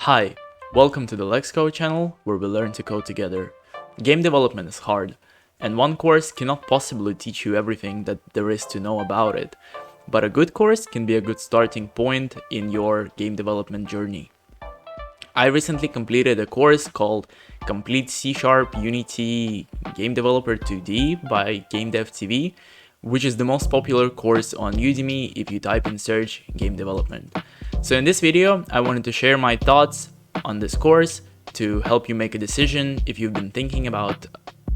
Hi, welcome to the LexCode channel where we learn to code together. Game development is hard, and one course cannot possibly teach you everything that there is to know about it, but a good course can be a good starting point in your game development journey. I recently completed a course called Complete C# Unity Game Developer 2D by GameDevTV, which is the most popular course on Udemy if you type in search game development. So in this video, I wanted to share my thoughts on this course to help you make a decision if you've been thinking about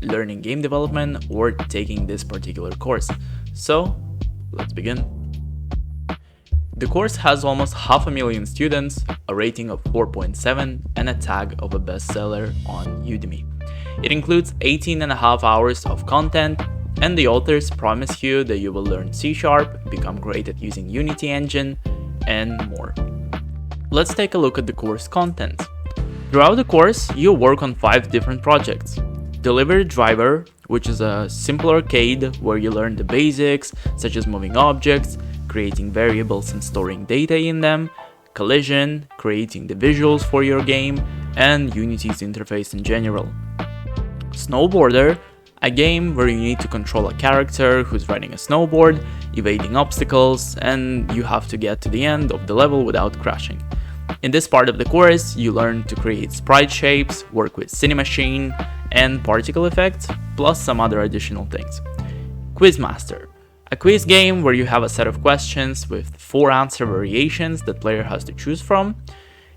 learning game development or taking this particular course. So let's begin. The course has almost 500,000 students, a rating of 4.7, and a tag of a bestseller on Udemy. It includes 18.5 hours of content, and the authors promise you that you will learn C#, become great at using Unity engine, and more. Let's take a look at the course content. Throughout the course, you'll work on 5 different projects. Delivery Driver, which is a simple arcade where you learn the basics, such as moving objects, creating variables and storing data in them, Collision, creating the visuals for your game, and Unity's interface in general. Snowboarder, a game where you need to control a character who's riding a snowboard, evading obstacles, and you have to get to the end of the level without crashing. In this part of the course, you learn to create sprite shapes, work with Cinemachine, and particle effects, plus some other additional things. Quizmaster, a quiz game where you have a set of questions with 4 answer variations that player has to choose from.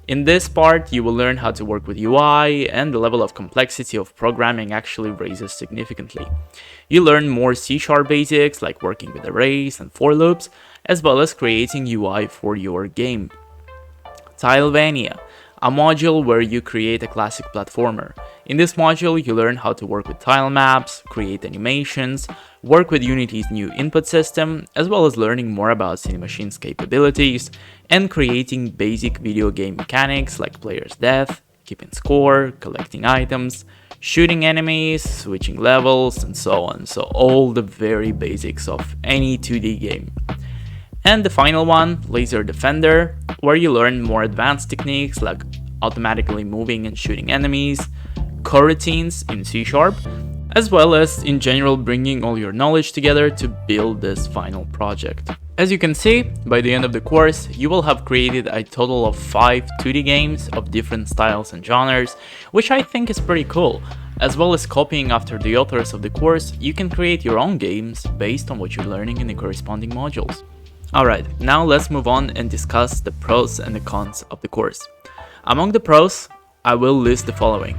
In this part, you will learn how to work with UI, and the level of complexity of programming actually raises significantly. You learn more C# basics like working with arrays and for loops, as well as creating UI for your game. Tilevania, a module where you create a classic platformer. In this module, you learn how to work with tile maps, create animations, work with Unity's new input system, as well as learning more about Cinemachine's capabilities, and creating basic video game mechanics like player's death, keeping score, collecting items, shooting enemies, switching levels, and so on. So all the very basics of any 2D game. And the final one, Laser Defender, where you learn more advanced techniques like automatically moving and shooting enemies, coroutines in C#, as well as in general bringing all your knowledge together to build this final project. As you can see, by the end of the course, you will have created a total of 5 2D games of different styles and genres, which I think is pretty cool. As well as copying after the authors of the course, you can create your own games based on what you're learning in the corresponding modules. Alright, now let's move on and discuss the pros and the cons of the course. Among the pros, I will list the following.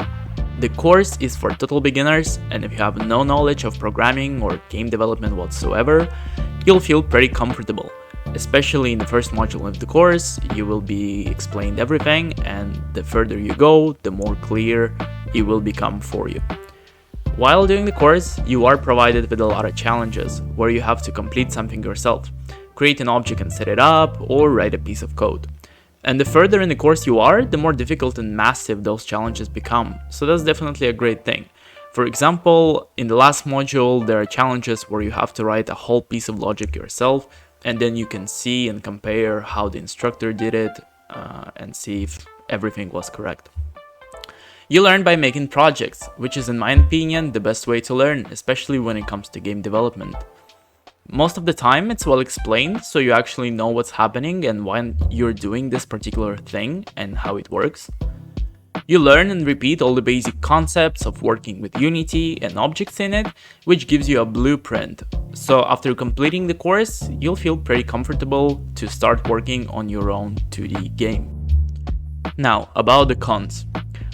The course is for total beginners, and if you have no knowledge of programming or game development whatsoever, you'll feel pretty comfortable. Especially in the first module of the course, you will be explained everything, and the further you go, the more clear it will become for you. While doing the course, you are provided with a lot of challenges, where you have to complete something yourself, create an object and set it up, or write a piece of code. And the further in the course you are, the more difficult and massive those challenges become, so that's definitely a great thing. For example, in the last module, there are challenges where you have to write a whole piece of logic yourself, and then you can see and compare how the instructor did it, and see if everything was correct. You learn by making projects, which is in my opinion the best way to learn, especially when it comes to game development. Most of the time it's well explained, so you actually know what's happening and why you're doing this particular thing and how it works. You learn and repeat all the basic concepts of working with Unity and objects in it, which gives you a blueprint. So after completing the course, you'll feel pretty comfortable to start working on your own 2D game. Now, about the cons.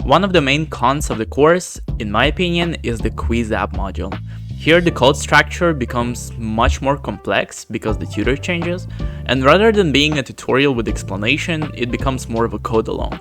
One of the main cons of the course, in my opinion, is the quiz app module. Here the code structure becomes much more complex because the tutor changes, and rather than being a tutorial with explanation, it becomes more of a code along.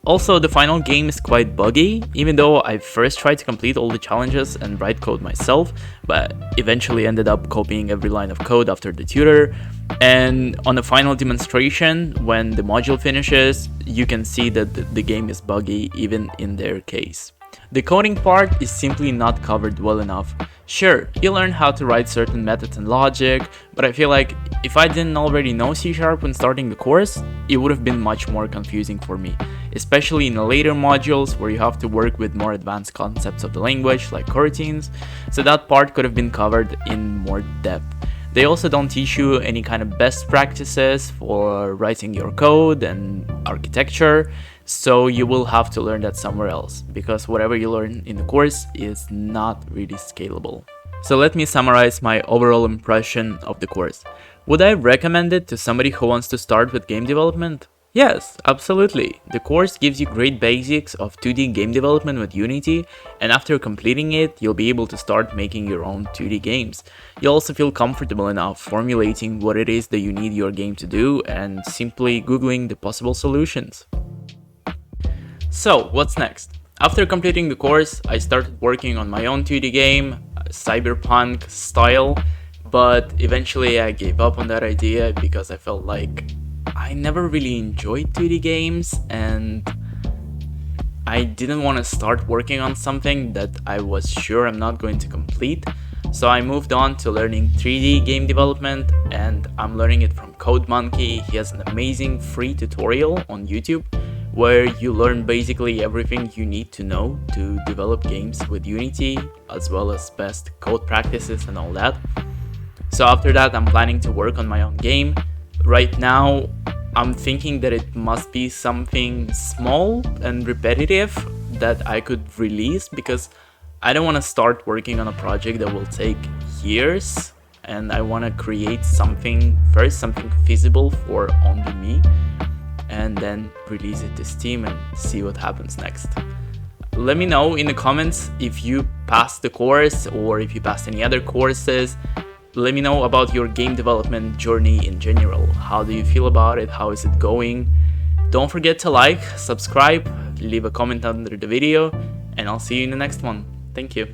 Also, the final game is quite buggy, even though I first tried to complete all the challenges and write code myself, but eventually ended up copying every line of code after the tutor. And on the final demonstration, when the module finishes, you can see that the game is buggy even in their case. The coding part is simply not covered well enough. Sure, you learn how to write certain methods and logic, but I feel like if I didn't already know C# when starting the course, it would have been much more confusing for me, especially in the later modules where you have to work with more advanced concepts of the language like coroutines, so that part could have been covered in more depth. They also don't teach you any kind of best practices for writing your code and architecture, so you will have to learn that somewhere else, because whatever you learn in the course is not really scalable. So let me summarize my overall impression of the course. Would I recommend it to somebody who wants to start with game development? Yes, absolutely. The course gives you great basics of 2D game development with Unity, and after completing it, you'll be able to start making your own 2D games. You'll also feel comfortable enough formulating what it is that you need your game to do and simply googling the possible solutions. So, what's next? After completing the course, I started working on my own 2D game, cyberpunk style, but eventually I gave up on that idea because I felt like I never really enjoyed 2D games and I didn't want to start working on something that I was sure I'm not going to complete. So I moved on to learning 3D game development, and I'm learning it from CodeMonkey. He has an amazing free tutorial on YouTube where you learn basically everything you need to know to develop games with Unity, as well as best code practices and all that. So after that, I'm planning to work on my own game. Right now, I'm thinking that it must be something small and repetitive that I could release, because I don't want to start working on a project that will take years, and I want to create something first, something feasible for only me, and then release it to Steam and see what happens next. Let me know in the comments if you passed the course or if you passed any other courses. Let me know about your game development journey in general. How do you feel about it? How is it going? Don't forget to like, subscribe, leave a comment under the video, and I'll see you in the next one. Thank you.